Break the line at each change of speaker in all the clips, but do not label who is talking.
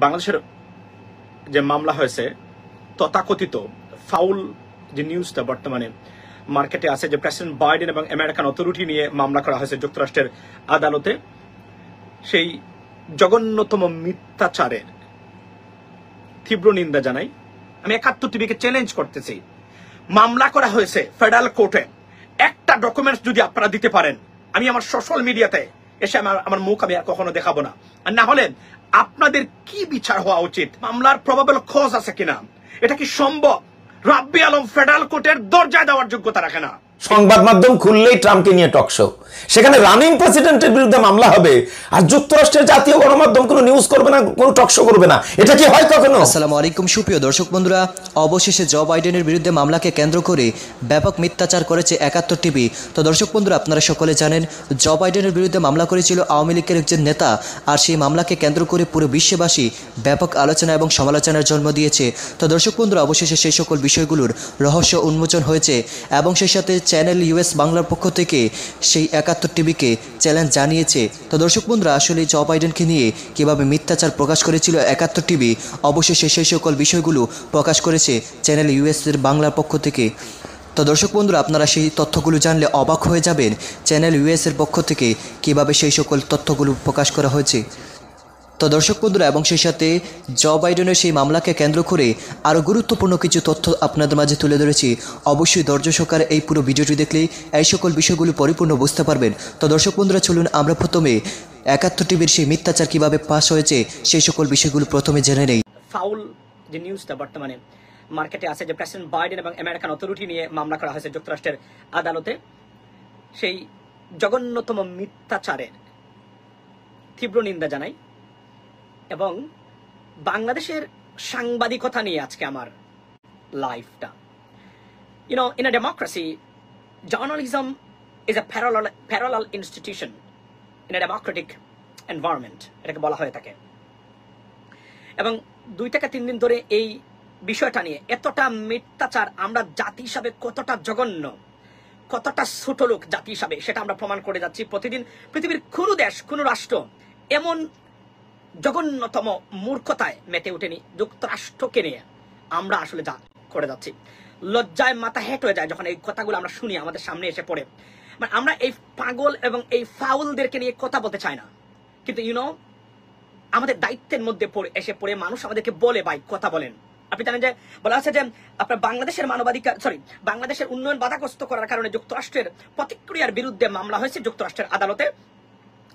বাংলাদেশের যে মামলা হয়েছে তথাকথিত ফাউল যে নিউজটা বর্তমানে মার্কেটে আছে, যে প্রেসিডেন্ট বাইডেন এবং আমেরিকান অথরিটি নিয়ে মামলা করা হয়েছে যুক্তরাষ্ট্রের আদালতে, সেই জঘন্যতম মিথ্যাচারের তীব্র নিন্দা জানাই। আমি ৭১ টিভিকে চ্যালেঞ্জ করতেছি, মামলা করা হয়েছে ফেডারেল কোর্টে, একটা ডকুমেন্টস যদি আপনারা দিতে পারেন, আমি আমার সোশ্যাল মিডিয়াতে এসে আমার মুখ আমি আর কখনো দেখাবো না। আর না হলে আপনাদের কি বিচার হওয়া উচিত, মামলার প্রবাবল কজ আছে কিনা, এটা কি সম্ভব? রাব্বি আলম ফেডারেল কোর্টের দরজায় দেওয়ার যোগ্যতা রাখে না।
সংবাদ মাধ্যম খুললেই ট্রাম্পকে নিয়ে টকশো, সেখানে রানিং প্রেসিডেন্টের বিরুদ্ধে মামলা হবে আর যুক্তরাষ্ট্রের জাতীয় গণমাধ্যম কোনো নিউজ করবে না, কোনো টকশো করবে না, এটা কি হয় কখনো?
আসসালামু আলাইকুম সুপ্রিয় দর্শক বন্ধুরা, অবশেষে জো বাইডেনের বিরুদ্ধে মামলাকে কেন্দ্র করে ব্যাপক মিথ্যাচার করেছে ৭১ টিভি। তো দর্শক বন্ধুরা, আপনারা সকলে জানেন জো বাইডেনের বিরুদ্ধে মামলা করেছিল আওয়ামী লীগের একজন নেতা, আর সেই মামলাকে কেন্দ্র করে পুরো বিশ্ববাসী ব্যাপক আলোচনা এবং সমালোচনার জন্ম দিয়েছে। তো দর্শক বন্ধুরা, অবশেষে সেই সকল বিষয়গুলোর রহস্য উন্মোচন হয়েছে এবং সেই সাথে চ্যানেল ইউএস বাংলার পক্ষ থেকে সেই ৭১ টিভিকে চ্যালেঞ্জ জানিয়েছে। তো দর্শক বন্ধুরা, আসলে জো বাইডেনকে নিয়ে কিভাবে মিথ্যাচার প্রকাশ করেছিল ৭১ টিভি, অবশেষে সেই সকল বিষয়গুলো প্রকাশ করেছে চ্যানেল ইউএস এর বাংলার পক্ষ থেকে। তো দর্শক বন্ধুরা, আপনারা সেই তথ্যগুলো জানলে অবাক হয়ে যাবেন চ্যানেল ইউএস এর পক্ষ থেকে কিভাবে সেই সকল তথ্যগুলো প্রকাশ করা হয়েছে। তো দর্শক বন্ধুরা, এবং সেই সাথে জো বাইডেনের সেই মামলাকে কেন্দ্র করে আরও গুরুত্বপূর্ণ কিছু তথ্য আপনাদের মাঝে তুলে ধরেছি। অবশ্যই ধৈর্য সহকারে এই পুরো ভিডিওটি দেখলেই এই সকল বিষয়গুলো পরিপূর্ণ বুঝতে পারবেন। তো দর্শক বন্ধুরা, চলুন আমরা প্রথমে ৭১ টিভির সেই মিথ্যাচার কিভাবে পাস হয়েছে সেই সকল বিষয়গুলো প্রথমে জেনে নেই।
ফাউল যে নিউজটা বর্তমানে মার্কেটে আছে, যে প্রেসিডেন্ট বাইডেন এবং আমেরিকান অথরিটি নিয়ে মামলা করা হয়েছে যুক্তরাষ্ট্রের আদালতে, সেই জঘন্যতম মিথ্যাচারের তীব্র নিন্দা জানাই। এবং বাংলাদেশের সাংবাদিকতা নিয়ে আজকে আমার লাইফটা, in a democracy, journalism is a parallel institution in a democratic environment, এটাকে বলা হয়ে থাকে। এবং 2 থেকে 3 দিন ধরে এই বিষয়টা নিয়ে এতটা মিথ্যাচার, আমরা জাতি হিসাবে কতটা জঘন্য, কতটা ছোট লোক জাতি হিসাবে, সেটা আমরা প্রমাণ করে যাচ্ছি প্রতিদিন। পৃথিবীর কোনো দেশ, কোনো রাষ্ট্র এমন জঘন্যতম মূর্খতায় মেতে উঠেনি। যুক্তরাষ্ট্রকে নিয়ে আমরা আসলে যা করে যাচ্ছি, লজ্জায় মাথা হেট হয়ে যায় যখন এই কথাগুলো আমরা শুনি, আমাদের সামনে এসে পড়ে। মানে আমরা এই পাগল এবং এই ফাউলদেরকে নিয়ে কথা বলতে চাই না, কিন্তু আমাদের দায়িত্বের মধ্যে এসে পড়ে মানুষ আমাদেরকে বলে, ভাই কথা বলেন। আপনি জানেন যে বলা আছে যে আপনার বাংলাদেশের বাংলাদেশের উন্নয়ন বাধাগ্রস্ত করার কারণে যুক্তরাষ্ট্রের প্রতিক্রিয়ার বিরুদ্ধে মামলা হয়েছে যুক্তরাষ্ট্রের আদালতে।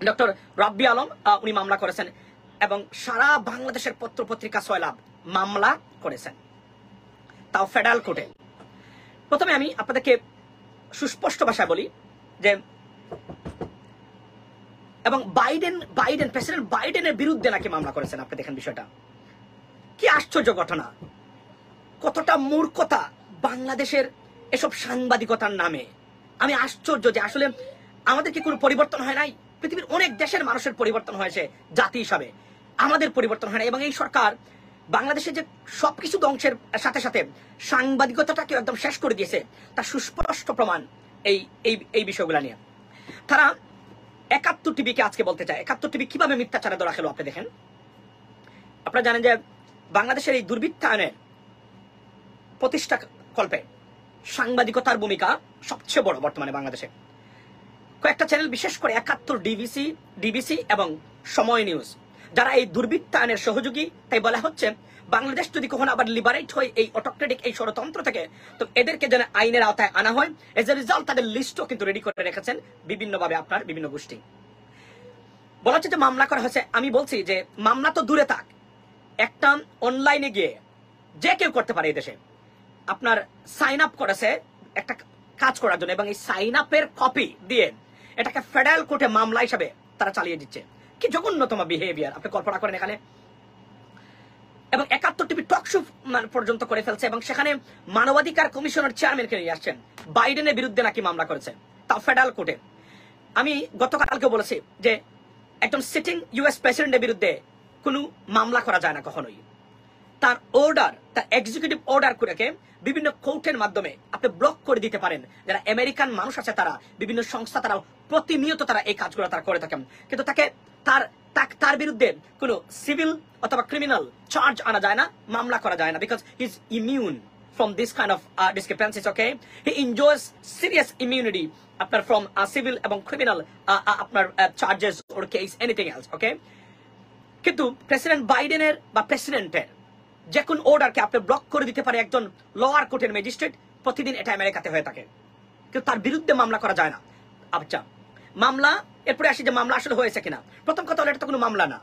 ডক্টর রাব্বি আলম উনি মামলা করেছেন এবং সারা বাংলাদেশের পত্র পত্রিকা সয়লাভ মামলা করেছেন, তাও ফেডারেল কোর্টে। প্রথমে আমি আপনাদেরকে সুস্পষ্ট ভাষায় বলি যে, এবং প্রেসিডেন্ট বাইডেনের বিরুদ্ধে নাকি মামলা করেছেন। আপনি দেখেন বিষয়টা কি আশ্চর্য ঘটনা, কতটা মূর্খতা বাংলাদেশের এসব সাংবাদিকতার নামে। আমি আশ্চর্য যে আসলে আমাদের কি কোনো পরিবর্তন হয় নাই? পৃথিবীর অনেক দেশের মানুষের পরিবর্তন হয়েছে জাতি হিসাবে, আমাদের পরিবর্তন হয় না। এবং এই সরকার বাংলাদেশে যে সবকিছু ধ্বংসের সাথে সাথে সাংবাদিকতাটাকে একদম শেষ করে দিয়েছে, তার সুস্পষ্ট প্রমাণ এই বিষয়গুলো নিয়ে। তারা ৭১ টিভিকে আজকে বলতে চায় ৭১ টিভি কিভাবে মিথ্যাচারে ধরা খেলো। আপনি দেখেন, আপনারা জানেন যে বাংলাদেশের এই দুর্বৃত্তায়নের প্রতিষ্ঠা কল্পে সাংবাদিকতার ভূমিকা সবচেয়ে বড় বর্তমানে বাংলাদেশে। কয়েকটা চ্যানেল, বিশেষ করে ৭১, ডিবিসি এবং সময় নিউজ, যারা এই দুর্বৃত্তায়নের সহযোগী। তাই বলা হচ্ছে বাংলাদেশ যদি কখনো আবার লিবারেট হয় এই অটোক্রেটিক এই ষড়যন্ত্র থেকে, তো এদেরকে যেন আইনের আওতায় আনা হয়। এজ এ রিজাল্ট তাদের লিস্টও কিন্তু রেডি করে রেখেছেন বিভিন্নভাবে আপনার বিভিন্ন গোষ্ঠী। বলা হচ্ছে যে মামলা করা হয়েছে। আমি বলছি যে মামলা তো দূরে থাক, একটা অনলাইনে গিয়ে যে কেউ করতে পারে এই দেশে, আপনার সাইন আপ করেছে একটা কাজ করার জন্য, এবং এই সাইন আপের কপি দিয়ে এটাকে ফেডারেল কোর্টে মামলা হিসাবে তারা চালিয়ে দিচ্ছে। কি জঘন্যতম বিহেভিয়ার আপনি কল্পনা করেন এখানে। এবং ৭১ টিভি টক শো পর্যন্ত করে ফেলছে, এবং সেখানে মানবাধিকার কমিশনের চেয়ারম্যানকে নিয়ে আসছেন, বাইডেনের বিরুদ্ধে নাকি মামলা করেছে, তাও ফেডারেল কোর্টে। আমি গতকালকে বলেছি যে একজন সিটিং ইউএস প্রেসিডেন্টের বিরুদ্ধে কোনো মামলা করা যায় না কখনোই। তার এক্সিকিউটিভ অর্ডার করে বিভিন্ন কোর্টের মাধ্যমে আপনি ব্লক করে দিতে পারেন। যারা আমেরিকান মানুষ আছে তারা বিভিন্ন সংস্থা তারা প্রতিনিয়ত তারা এই কাজগুলো তারা করে থাকেন, কিন্তু তার বিরুদ্ধে কোনো সিভিল অথবা ক্রিমিনাল চার্জ আনা যায় না, মামলা করা যায় না, because he is immune from this kind of discrepancies. Okay, he enjoys serious immunity after from civil এবং criminal আপনার charges or case anything else. Okay, কিন্তু প্রেসিডেন্ট বাইডেনের বা প্রেসিডেন্টের যে কোন অর্ডারকে আপনি ব্লক করে দিতে পারে একজন লোয়ার কোর্টের ম্যাজিস্ট্রেট, প্রতিদিন এটা আমেরিকাতে হয়ে থাকে, কিন্তু তার বিরুদ্ধে মামলা করা যায় না। আচ্ছা, মামলা এরপরে আসি যে মামলা আসলে হয়েছে কিনা। প্রথম কথা হলো এটা তো কোনো মামলা না।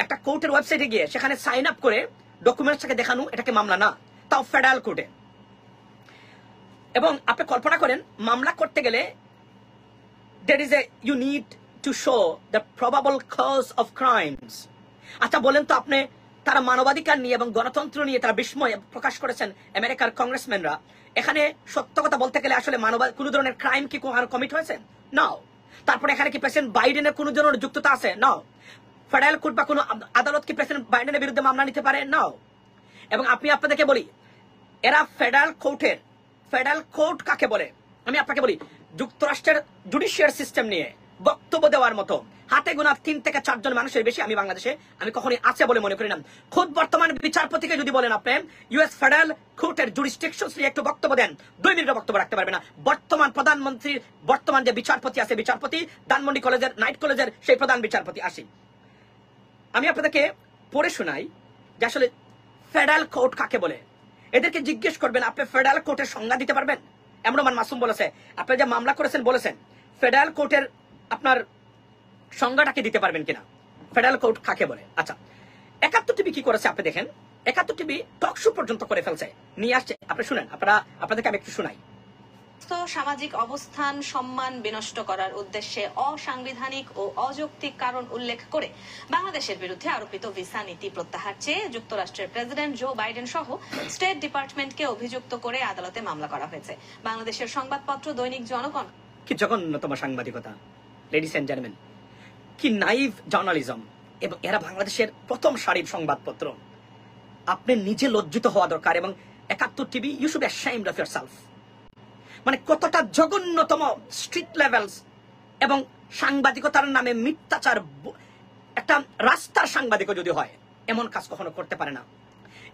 একটা কোর্টের ওয়েবসাইটে গিয়ে সেখানে সাইন আপ করে ডকুমেন্টসটাকে দেখানো এটাকে মামলা না, তাও ফেডারেল কোর্টে। এবং আপনি কল্পনা করেন মামলা করতে গেলে you need to show the probable cause of crimes. আচ্ছা বলেন তো আপনি, তারা মানবাধিকার নিয়ে এবং গণতন্ত্র নিয়ে তারা বিস্ময় প্রকাশ করেছেন আমেরিকার কংগ্রেসম্যানরা। এখানে সত্য কথা বলতে গেলে আসলে কোন ধরনের ক্রাইম কি কমিট হয়েছে? নাও। তারপরে এখানে কি প্রেসিডেন্ট বাইডেনের কোন ধরনের যুক্ততা আছে? নাও। ফেডারেল কোর্ট বা কোন আদালত কি প্রেসিডেন্ট বাইডেনের বিরুদ্ধে মামলা নিতে পারে? নাও। এবং আপনাদেরকে বলি, এরা ফেডারেল কোর্ট কাকে বলে আমি আপনাকে বলি, যুক্তরাষ্ট্রের জুডিশিয়াল সিস্টেম নিয়ে বক্তব্য দেওয়ার মতো হাতে গোনা 3 থেকে 4 জন মানুষের বেশি আমি বাংলাদেশে আমি কখনোই আছে বলে মনে করি না। খোদ বর্তমান বিচারপতিকে যদি বলেন আপনি ইউএস ফেডারেল কোর্টের জুরিসডিকশনস নিয়ে একটু বক্তব্য দেন, 2 মিনিটের বক্তব্য রাখতে পারবে না। বর্তমান প্রধানমন্ত্রীর বর্তমান যে বিচারপতি আছে, বিচারপতি ধানমন্ডি কলেজের নাইট কলেজের সেই প্রধান বিচারপতি। আসি আমি আপনাদেরকে পড়ে শোনাই যে আসলে ফেডারেল কোর্ট কাকে বলে। এদেরকে জিজ্ঞেস করবেন আপনি ফেডারেল কোর্টের সংজ্ঞা দিতে পারবেন? এমরমান মাসুম বলেছে, আপনি যে মামলা করেছেন বলেছেন, ফেডারেল কোর্টের আপনার সংজ্ঞাটাকে দিতে পারবেন কিনা, ফেডারেল কোর্ট কাকে বলে? আচ্ছা, 71 টিভি কি করেছে আপনি দেখেন, 71 টিভি টক শো পর্যন্ত করে ফেলছে, নিয়ে আসছে। আপনি শুনেন, আপনাদেরকে আমি একটু শোনাই।
সামাজিক অবস্থান সম্মান বিনষ্ট করার উদ্দেশ্যে অসাংবিধানিক ও অযৌক্তিক কারণ উল্লেখ করে বাংলাদেশের বিরুদ্ধে আরোপিত ভিসা নীতি প্রত্যাহার চেয়ে যুক্তরাষ্ট্রের প্রেসিডেন্ট জো বাইডেন সহ স্টেট ডিপার্টমেন্টকে অভিযুক্ত করে আদালতে মামলা করা হয়েছে। বাংলাদেশের সংবাদপত্র দৈনিক জনগণ।
কি জঘন্যতম সাংবাদিকতা, লেডিস এন্ড জেন্টলম্যান, কি নাইভ জার্নালিজম। এবং এরা বাংলাদেশের প্রথম সারির সংবাদপত্র। আপনি নিজে লজ্জিত হওয়া দরকার। এবং 71 TV, you should be ashamed of yourself. মানে কতটা জঘন্যতম স্ট্রিট লেভেলস এবং সাংবাদিকতার নামে মিথ্যাচার। একটা রাস্তার সাংবাদিকও যদি হয় এমন কাজ কখনো করতে পারে না।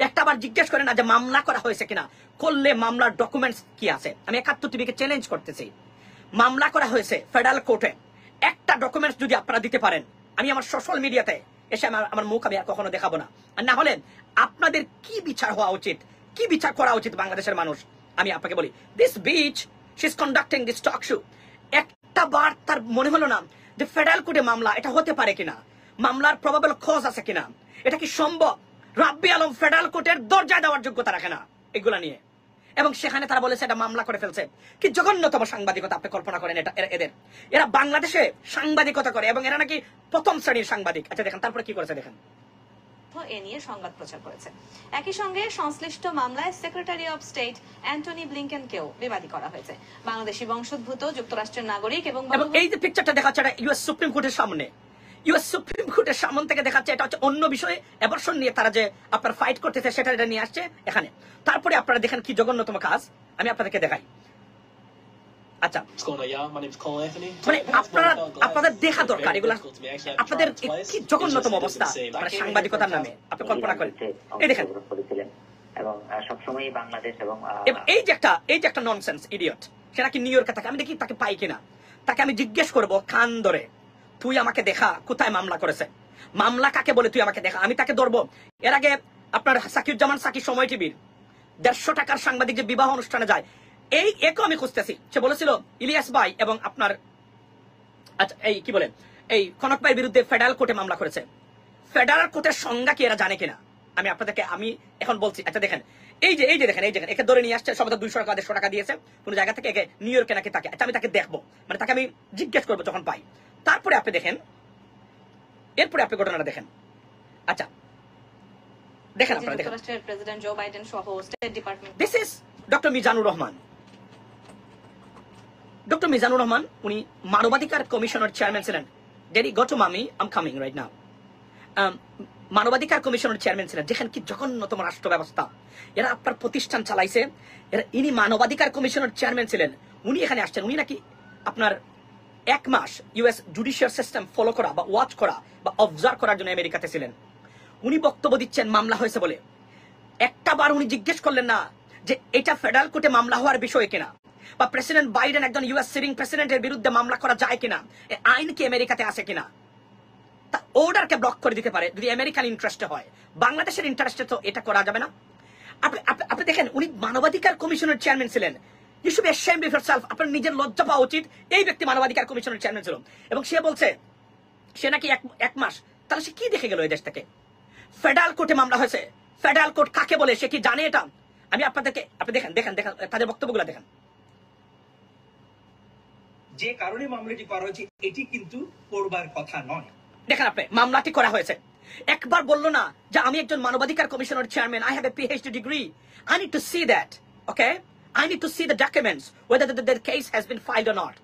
একটা আবার জিজ্ঞেস করে না যে মামলা করা হয়েছে কিনা, করলে মামলার ডকুমেন্টস কি আছে। আমি 71 টিভিকে চ্যালেঞ্জ করতেছি, মামলা করা হয়েছে ফেডারেল কোর্টে, একটা ডকুমেন্টস যদি আপনারা দিতে পারেন, আমি আমার সোশ্যাল মিডিয়াতে এসে আমার মুখ আমি আর কখনো দেখাবো না। আর না হলে আপনাদের কি বিচার হওয়া উচিত, কি বিচার করা উচিত বাংলাদেশের মানুষ, আমি আপনাকে বলি। This beach she is conducting this talk show, একটা বার তার মনে হলো না যে ফেডারেল কোর্টে মামলা এটা হতে পারে কিনা, মামলার প্রবাবল কজ আছে কিনা, এটা কি সম্ভব। রাব্বি আলম ফেডারেল কোর্টের দরজায় দেওয়ার যোগ্যতা রাখে না এগুলা নিয়ে, এবং সেখানে তারা বলেছে এটা মামলা করে ফেলছে। কি জঘন্যতম সাংবাদিকতা আপনি কল্পনা করেন এটা এরা বাংলাদেশে সাংবাদিকতা করে এবং এরা নাকি প্রথম শ্রেণীর সাংবাদিক। আচ্ছা দেখেন তারপরে কি করেছে দেখেন।
এ নিয়ে সংবাদ প্রচার করেছে। একই সঙ্গে সংশ্লিষ্ট মামলায় সেক্রেটারি অব স্টেট অ্যান্টনি ব্লিংকেনকেও বিবাদী করা হয়েছে। বাংলাদেশি বংশোদ্ভূত যুক্তরাষ্ট্রের নাগরিক এবং
এই যে পিকচারটা দেখাচ্ছে এটা ইউএস সুপ্রিম কোর্টের সামনে, ইউএস সুপ্রিম কোর্টের সামনে থেকে দেখাচ্ছে এটা হচ্ছে অন্য বিষয়ে অ্যাবর্শন নিয়ে তারা যে আপনার ফাইট করতেছে সেটা এটা নিয়ে আসছে এখানে। তারপরে আপনারা দেখেন কি জঘন্যতম কাজ, আমি আপনাদেরকে দেখাই। আচ্ছা মানে আপনাদের দেখা দরকার এগুলা, আপনাদের কি জঘন্যতম অবস্থা মানে সাংবাদিকতার নামে আপনি কল্পনা করেন। এই দেখেন
এবং সবসময় বাংলাদেশ এবং
এই যে একটা ননসেন্স ইডিয়ট, সে নাকি নিউ ইয়র্কে থাকে। আমি দেখি তাকে পাই কিনা, তাকে আমি জিজ্ঞেস করবো কান ধরে, তুই আমাকে দেখা কোথায় মামলা করেছে, মামলা কাকে বলে তুই আমাকে দেখা, আমি তাকে ধরবো। এর আগে আপনার সাকিউজ্জামান সাকি সময় টিভির 150 টাকার সাংবাদিক যে বিবাহ অনুষ্ঠানে যায়, এই একও আমি খুঁজতেছি। সে বলেছিল ইলিয়াস ভাই এবং আপনার আচ্ছা এই কি বলেন এই কনক ভাইয়ের বিরুদ্ধে ফেডারেল কোর্টে মামলা করেছে। ফেডারেল কোর্টের সংজ্ঞা কি এরা জানে কিনা আমি আপনাদেরকে আমি এখন বলছি। আচ্ছা দেখেন এই যে দেখেন একে ধরে নিয়ে আসছে, সবাই 200 টাকা 150 টাকা দিয়েছে কোন জায়গা থেকে, একে নিউ ইয়র্কে নাকি তাকে। আচ্ছা আমি তাকে দেখবো, মানে তাকে আমি জিজ্ঞেস করবো যখন পাই। তারপরে আপনি দেখেন, এরপরে আপনি ঘটনাটা দেখেন। আচ্ছা দেখেন আপনারা দেখেন,
যুক্তরাষ্ট্রের প্রেসিডেন্ট জো বাইডেন সহ state department.
This is doctor Mizanur Rahman. Doctor Mizanur Rahman উনি মানবাধিকার কমিশনের চেয়ারম্যান ছিলেন। ডেডি গো টু মামি, I am coming right now. মানবাধিকার কমিশনের চেয়ারম্যান ছিলেন, যেখানে কি জঘন্যতম রাষ্ট্র ব্যবস্থা, এরা আপনার প্রতিষ্ঠান চালাইছে, ইনি মানবাধিকার কমিশনের চেয়ারম্যান ছিলেন, উনি এখানে আসছেন, উনি নাকি আপনার 1 মাস ইউএস জুডিশিয়াল সিস্টেম ফলো করা বা ওয়াচ করা বা অবজার্ভ করার জন্য আমেরিকাতে ছিলেন। উনি বক্তব্য দিচ্ছেন মামলা হয়েছে বলে, একটা বার উনি জিজ্ঞেস করলেন না যে এটা ফেডারেল কোর্টে মামলা হওয়ার বিষয় কিনা, বা প্রেসিডেন্ট বাইডেন একজন ইউএস সিটিং প্রেসিডেন্টের বিরুদ্ধে মামলা করা যায় কিনা, আইন কি আমেরিকাতে আছে কিনা, তা অর্ডারকে ব্লক করে দিতে পারে যদি আমেরিকান ইন্টারেস্টে হয়। বাংলাদেশের ইন্টারেস্টে তো এটা করা যাবে না। আপনি দেখেন উনি মানবাধিকার কমিশনের চেয়ারম্যান ছিলেন। You should be ashamed of yourself. আপনার নিজের লজ্জা পাওয়া উচিত। এই ব্যক্তি মানবাধিকার কমিশনের চেয়ারম্যান ছিল এবং সে বলছে সে নাকি এক মাস, তাহলে সে কি দেখে গেল এই দেশ থেকে? ফেডারেল কোর্টে মামলা হয়েছে, ফেডারেল কোর্ট কাকে বলে সে কি জানে এটা? আমি আপনাদেরকে, আপনি দেখেন দেখেন দেখেন তাদের বক্তব্যগুলো দেখেন।
যে কারণে মামলাটি করা হয়েছে এটি কিন্তু করবার কথা নয়।
দেখেন আপনি মামলাটি করা হয়েছে, একবার বললো না যে আমি একজন মানবাধিকার কমিশনের chairman, I have a PhD degree, I need to see that, okay, I need to C the documents whether the case has been filed or not।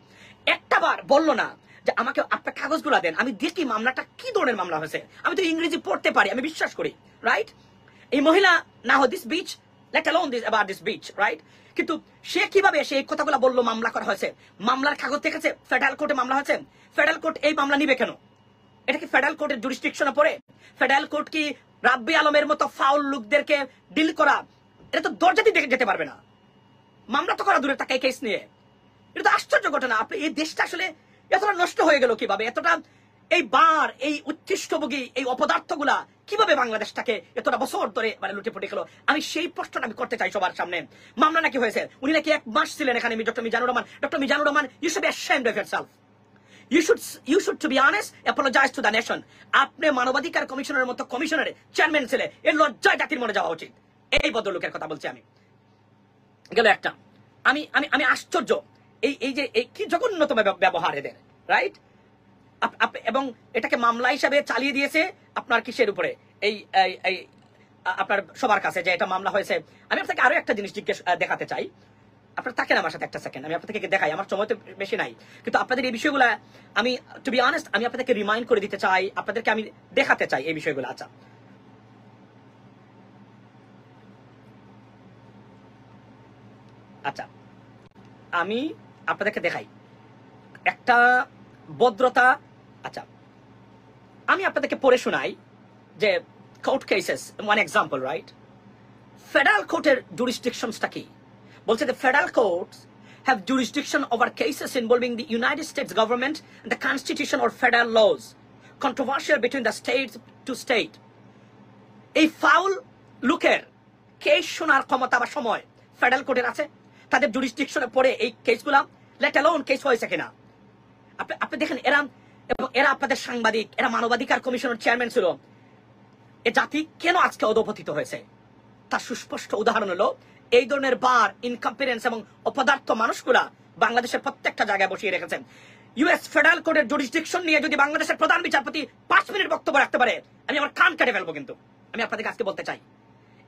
একটা বার বললো না যে আমাকে আপনার কাগজগুলো দেন, আমি দেখি মামলাটা কি ধরনের মামলা হয়েছে, আমি তো ইংরেজি পড়তে পারি, আমি বিশ্বাস করি, রাইট? এই মহিলা না হয় this beach, let alone this about this beach, right? কিন্তু সে কিভাবে সে এই কথাগুলো বললো? মামলা করা হয়েছে, মামলার কাগজ দেখেছে, ফেডারেল কোর্টে মামলা হয়েছে। ফেডারেল কোর্ট এই মামলা নিবে কেন? এটা কি ফেডারেল কোর্টের জুরিসডিকশনে পড়ে? ফেডারেল কোর্ট কি রাব্বি আলমের মতো ফাউল লোকদেরকে ডিল করা, এটা তো দরজাতে দেখে যেতে পারবে না। মামলা তো করা দূরে তাকে কেস নিয়ে, এটা তো আশ্চর্য ঘটনা। আপনি এই দেশটা আসলে এতটা নষ্ট হয়ে গেল কিভাবে? এতটা এই বার, এই উচ্ছিষ্টভোগী, এই অপদার্থগুলা কিভাবে বাংলাদেশটাকে এতটা বছর ধরে মানে লুটে পুটে গেল? আমি সেই প্রশ্নটা আমি করতে চাই সবার সামনে। মামলা নাকি হয়েছে, উনি নাকি 1 মাস ছিলেন এখানে। Doctor Mizanur Rahman, you should be ashamed of yourself. You should to be honest apologize to the nation. আপনি মানবাধিকার কমিশনের মতো কমিশনের চেয়ারম্যান ছিলেন, এর লজ্জায় জাতির মনে যাওয়া উচিত। এই ভদ্রলোকের কথা বলছি আমি। গেল একটা, আমি আশ্চর্য এই যে এই কি জঘন্যতম ব্যবহার এদের, রাইট? এবং এটাকে মামলা হিসাবে চালিয়ে দিয়েছে আপনার কিসের উপরে? এই আপনার সবার কাছে যে এটা মামলা হয়েছে। আমি আপনাকে আরো একটা জিনিস দেখাতে চাই। আপনার থাকেন আমার সাথে একটা সেকেন্ড, আমি আপনাদেরকে দেখাই। আমার সময় তো বেশি নাই, কিন্তু আপনাদের এই বিষয়গুলো আমি টু বি অনেস্ট আমি আপনাদেরকে রিমাইন্ড করে দিতে চাই, আপনাদেরকে আমি দেখাতে চাই এই বিষয়গুলো। আচ্ছা আমি আপনাদেরকে দেখাই একটা ভদ্রতা। আচ্ছা আমি আপনাদেরকে পড়ে শোনাই যে court cases, one example, right? Federal কোর্টের জুরিসডিকশনসটা কি বলছে? the federal courts have jurisdiction over cases involving the United States government and the constitution or federal laws controversial between the states to state। এই ফাউল লোকের case শোনার ক্ষমতা বা সময় federal কোর্টের আছে, তাদের জুরিসডিকশনে পড়ে এই কেসগুলা, লেট অ্যালোন কেস হয়েছে কিনা। আপনি দেখেন এরা আপনাদের সাংবাদিক, এরা মানবাধিকার কমিশনের চেয়ারম্যান ছিল। এ জাতি কেন আজকে অধপতিত হয়েছে তার সুস্পষ্ট উদাহরণ হলো এই ধরনের বার, ইনকম্পিটেন্স এবং অপদার্থ মানুষগুলা বাংলাদেশের প্রত্যেকটা জায়গায় বসিয়ে রেখেছেন। ইউএস ফেডারেল কোর্টের জুরিসডিকশন নিয়ে যদি বাংলাদেশের প্রধান বিচারপতি 5 মিনিট বক্তব্য রাখতে পারে, আমি আমার কান কেটে ফেলবো। কিন্তু আমি আপনাদেরকে আজকে বলতে চাই,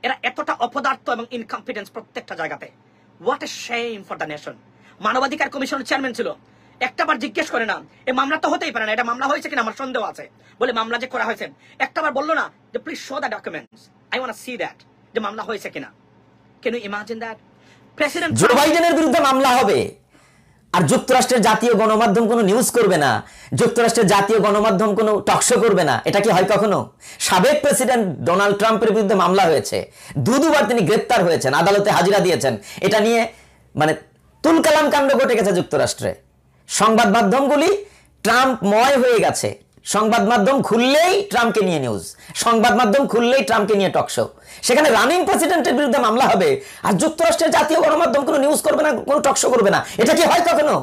এরা এতটা অপদার্থ এবং ইনকম্পিটেন্স প্রত্যেকটা জায়গাতে। What a shame for the nation. মানবাধিকার কমিশনের চেয়ারম্যান ছিল, একটাবার জিজ্ঞেস করে না এই মামলা তো হতেই পারে না, এটা মামলা হয়েছে কিনা আমার সন্দেহ আছে বলে মামলা যে করা হয়েছে, একটাবার বললো না যে please show the documents, I want to see that, যে মামলা হয়েছে কিনা। Can you imagine that? President
Joe বাইডেনের বিরুদ্ধে মামলা হবে আর যুক্তরাষ্ট্রের জাতীয় গণমাধ্যম কোনো নিউজ করবে না, যুক্তরাষ্ট্রের জাতীয় গণমাধ্যম কোনো টকশো করবে না, এটা কি হয় কখনো? সাবেক প্রেসিডেন্ট ডোনাল্ড ট্রাম্পের বিরুদ্ধে মামলা হয়েছে, দুবার তিনি গ্রেপ্তার হয়েছেন, আদালতে হাজিরা দিয়েছেন। এটা নিয়ে মানে তুলকালাম কাণ্ড ঘটে গেছে যুক্তরাষ্ট্রে। সংবাদ মাধ্যমগুলি ট্রাম্পময় হয়ে গেছে। সংবাদ মাধ্যম খুললেই ট্রাম্পকে নিয়ে নিউজ, সংবাদ মাধ্যম খুললেই ট্রাম্পকে নিয়ে টকশো। সেখানে রানিং প্রেসিডেন্টের বিরুদ্ধে মামলা হবে আর যুক্তরাষ্ট্রের জাতীয় গণমাধ্যম কোনো নিউজ করবে না, কোনো টকশো করবে না, এটা কি হয় কখনো?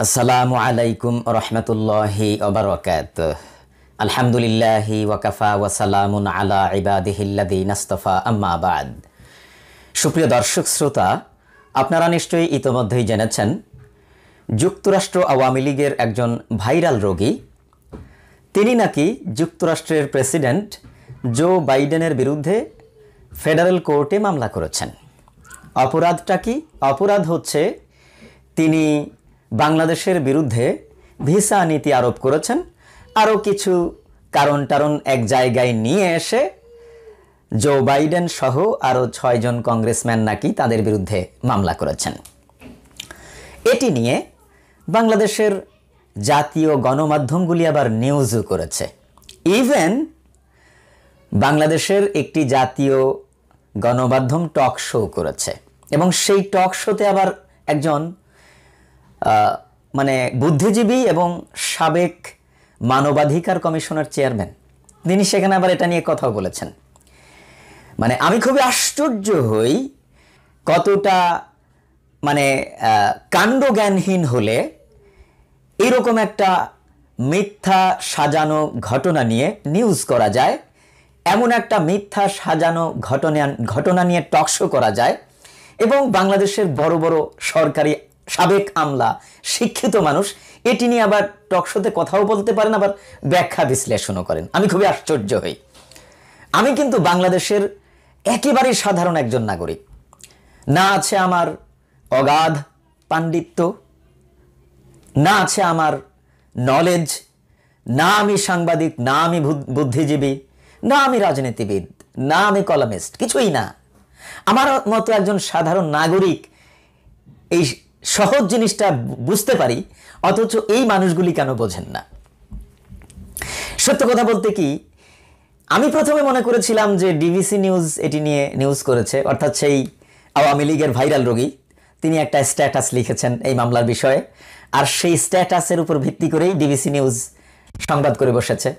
আসসালামু আলাইকুম রাহমাতুল্লাহি ওয়া বারাকাতুহু। আলহামদুলিল্লাহি ওয়া কাফা ওয়া সালামুন আলা ইবাদিহিল্লাযিনা ইসতাফা, আম্মা বাদ। সুপ্রিয় দর্শক শ্রোতা, আপনারা নিশ্চয়ই ইতোমধ্যেই জেনেছেন যুক্তরাষ্ট্র আওয়ামী লীগের একজন ভাইরাল রোগী, তিনি নাকি যুক্তরাষ্ট্রের প্রেসিডেন্ট জো বাইডেনের বিরুদ্ধে ফেডারেল কোর্টে মামলা করেছেন। অপরাধটা কি? অপরাধ হচ্ছে তিনি বাংলাদেশের বিরুদ্ধে ভিসা নীতি আরোপ করেছেন, আরও কিছু কারণ টারণ এক জায়গায় নিয়ে এসে জো বাইডেন সহ আরও 6 জন কংগ্রেসম্যান নাকি তাদের বিরুদ্ধে মামলা করেছেন। এটি নিয়ে বাংলাদেশের জাতীয় গণমাধ্যমগুলি আবার নিউজও করেছে। ইভেন বাংলাদেশের একটি জাতীয় গণমাধ্যম টক শো করেছে, এবং সেই টক শোতে আবার একজন মানে বুদ্ধিজীবী এবং সাবেক মানবাধিকার কমিশনের চেয়ারম্যান, তিনি সেখানে আবার এটা নিয়ে কথাও বলেছেন। মানে আমি খুবই আশ্চর্য হই কতটা মানে কাণ্ডজ্ঞানহীন হলে এরকম একটা মিথ্যা সাজানো ঘটনা নিয়ে নিউজ করা যায়, এমন একটা মিথ্যা সাজানো ঘটনা নিয়ে টকশো করা যায়, এবং বাংলাদেশের বড় বড় সরকারি সাবেক আমলা শিক্ষিত মানুষ এটি নিয়ে আবার টকশোতে কথাও বলতে পারেন, আবার ব্যাখ্যা বিশ্লেষণও করেন। আমি খুবই আশ্চর্য হই। আমি কিন্তু বাংলাদেশের একেবারে সাধারণ একজন নাগরিক, না আছে আমার অগাধ পাণ্ডিত্য, না আছে আমার নলেজ, না আমি সাংবাদিক, না আমি বুদ্ধিজীবী, না আমি রাজনীতিবিদ, না আমি কলামিস্ট, কিছুই না। আমার মতো একজন সাধারণ নাগরিক এই সহজ জিনিসটা বুঝতে পারি, অথচ এই মানুষগুলি কেন বোঝেন না? সত্য কথা বলতে কি, আমি প্রথমে মনে করেছিলাম যে ডিবিসি নিউজ এটি নিয়ে নিউজ করেছে, অর্থাৎ সেই আওয়ামী লীগের ভাইরাল রোগী, তিনি একটা স্ট্যাটাস লিখেছেন এই মামলার বিষয়ে, আর সেই স্ট্যাটাসের উপর ভিত্তি করেই ডিবিসি নিউজ সংবাদ করে বসেছে,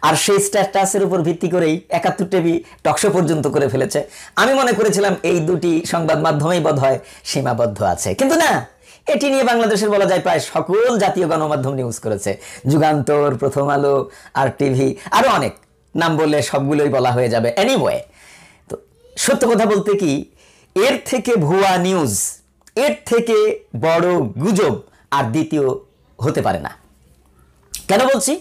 আর সেই স্ট্যাটাসের উপর ভিত্তি করেই 71 টিভি টকশো পর্যন্ত করে ফেলেছে। আমি মনে করেছিলাম এই দুটি সংবাদ মাধ্যমেই বোধহয় সীমাবদ্ধ আছে, কিন্তু না, এটি নিয়ে বাংলাদেশের বলা যায় প্রায় সকল জাতীয় গণমাধ্যম নিউজ করেছে। যুগান্তর, প্রথম আলো, আর টিভি, আরো অনেক নাম বললে সবগুলোই বলা হয়ে যাবে। এনিওয়ে, তো সত্য কথা বলতে কি, এর থেকে ভুয়া নিউজ, এর থেকে বড় গুজব আর দ্বিতীয় হতে পারে না। কেন বলছি?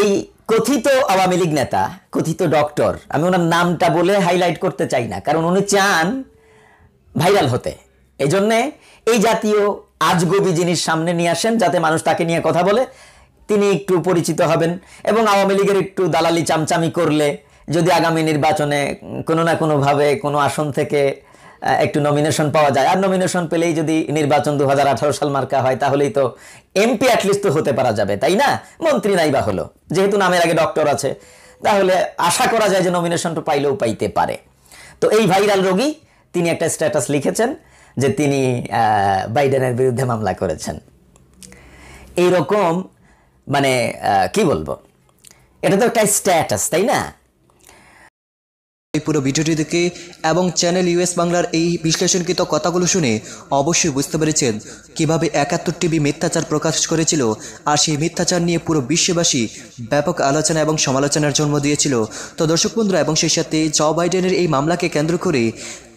এই কথিত আওয়ামী লীগ নেতা, কথিত ডক্টর, আমি ওনার নামটা বলে হাইলাইট করতে চাই না, কারণ উনি চান ভাইরাল হতে, এই জন্যে এই জাতীয় আজগবি জিনিস সামনে নিয়ে আসেন, যাতে মানুষ তাকে নিয়ে কথা বলে, তিনি একটু পরিচিত হবেন, এবং আওয়ামী লীগের একটু দালালি চামচামি করলে যদি আগামী নির্বাচনে কোনো না কোনোভাবে কোনো আসন থেকে একটু নমিনেশন পাওয়া যায়, আর নমিনেশন পেলেই যদি নির্বাচন 2018 সাল মার্কা হয়, তাহলেই তো এমপি অ্যাটলিস্ট তো হতে পারা যাবে, তাই না? মন্ত্রী নাই বা হলো, যেহেতু নামের আগে ডক্টর আছে, তাহলে আশা করা যায় যে নমিনেশনটা পাইলেও পাইতে পারে। তো এই ভাইরাল রোগী তিনি একটা স্ট্যাটাস লিখেছেন যে তিনি বাইডেনের বিরুদ্ধে মামলা করেছেন। এইরকম মানে কি বলবো, এটা তো একটা স্ট্যাটাস, তাই না?
এই পুরো ভিডিওটি দেখে এবং চ্যানেল ইউএস বাংলার এই বিশ্লেষণকৃত কথাগুলো শুনে অবশ্যই বুঝতে পেরেছেন কিভাবে 71 টিভি মিথ্যাচার প্রকাশ করেছিল, আর সেই মিথ্যাচার নিয়ে পুরো বিশ্ববাসী ব্যাপক আলোচনা এবং সমালোচনার জন্ম দিয়েছিল। তো দর্শক বন্ধুরা, এবং সেই সাথে জো বাইডেনের এই মামলাকে কেন্দ্র করে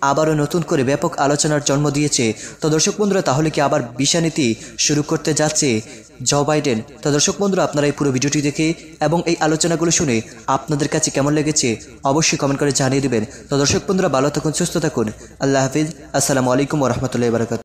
আবারও নতুন করে ব্যাপক আলোচনার জন্ম দিয়েছে। তো দর্শক বন্ধুরা, তাহলে কি আবার ভিসানীতি শুরু করতে যাচ্ছে জো বাইডেন? তো দর্শক বন্ধুরা, আপনারা এই পুরো ভিডিওটি দেখে এবং এই আলোচনাগুলো শুনে আপনাদের কাছে কেমন লেগেছে অবশ্যই কমেন্ট করে জানিয়ে দেবেন। তো দর্শক বন্ধুরা, ভালো থাকুন, সুস্থ থাকুন, আল্লাহ হাফিজ, আসসালামু আলাইকুম ওয়া রাহমাতুল্লাহি ওয়া বারাকাতুহু।